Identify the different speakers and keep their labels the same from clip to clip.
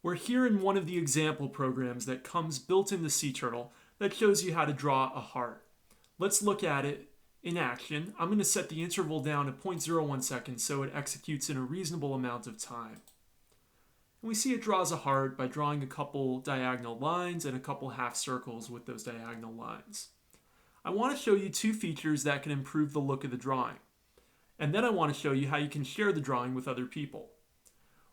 Speaker 1: We're here in one of the example programs that comes built into SeaTurtle that shows you how to draw a heart. Let's look at it in action. I'm going to set the interval down to 0.01 seconds so it executes in a reasonable amount of time. And we see it draws a heart by drawing a couple diagonal lines and a couple half circles with those diagonal lines. I want to show you two features that can improve the look of the drawing. And then I want to show you how you can share the drawing with other people.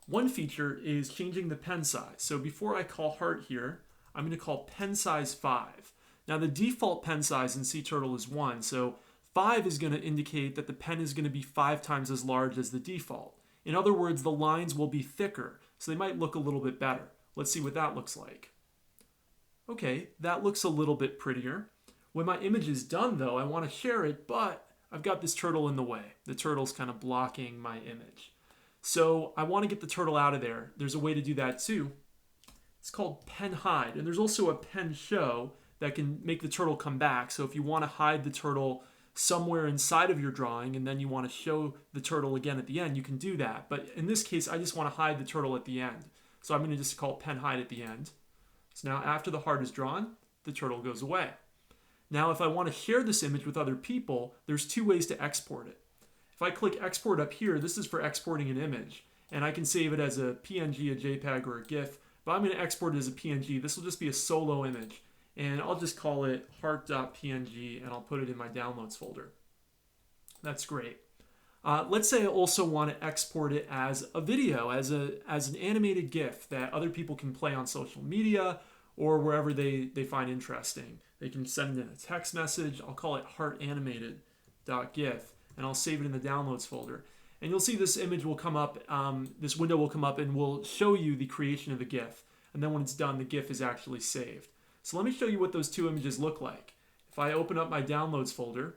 Speaker 1: One feature is changing the pen size. So before I call heart here, I'm going to call pen size 5. Now the default pen size in SeaTurtle is 1, so 5 is going to indicate that the pen is going to be 5 times as large as the default. In other words, the lines will be thicker, so they might look a little bit better. Let's see what that looks like. Okay, that looks a little bit prettier. When my image is done though, I want to share it, but I've got this turtle in the way. The turtle's kind of blocking my image. So I want to get the turtle out of there. There's a way to do that too. It's called PENHIDE, and there's also a pen show that can make the turtle come back. So if you want to hide the turtle somewhere inside of your drawing and then you want to show the turtle again at the end, you can do that. But in this case, I just want to hide the turtle at the end. So I'm going to just call PENHIDE at the end. So now after the heart is drawn, the turtle goes away. Now if I want to share this image with other people, there's two ways to export it. If I click export up here, this is for exporting an image, and I can save it as a PNG, a JPEG, or a GIF, but I'm going to export it as a PNG. This will just be a solo image, and I'll just call it heart.png, and I'll put it in my downloads folder. That's great. Let's say I also want to export it as a video, as an animated GIF that other people can play on social media or wherever they find interesting. They can send in a text message. I'll call it heartanimated.gif. And I'll save it in the downloads folder. And you'll see this image will come up, this window will come up and will show you the creation of the GIF. And then when it's done, the GIF is actually saved. So let me show you what those two images look like. If I open up my downloads folder,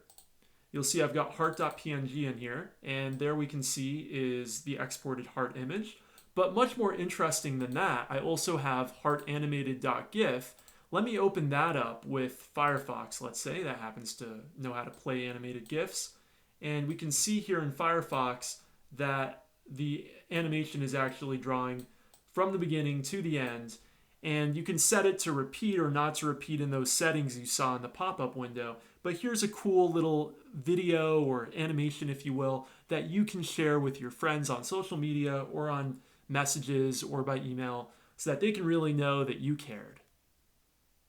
Speaker 1: you'll see I've got heart.png in here. And there we can see is the exported heart image. But much more interesting than that, I also have heartanimated.gif. Let me open that up with Firefox, let's say. That happens to know how to play animated GIFs. And we can see here in Firefox that the animation is actually drawing from the beginning to the end. And you can set it to repeat or not to repeat in those settings you saw in the pop-up window. But here's a cool little video or animation, if you will, that you can share with your friends on social media or on messages or by email so that they can really know that you cared.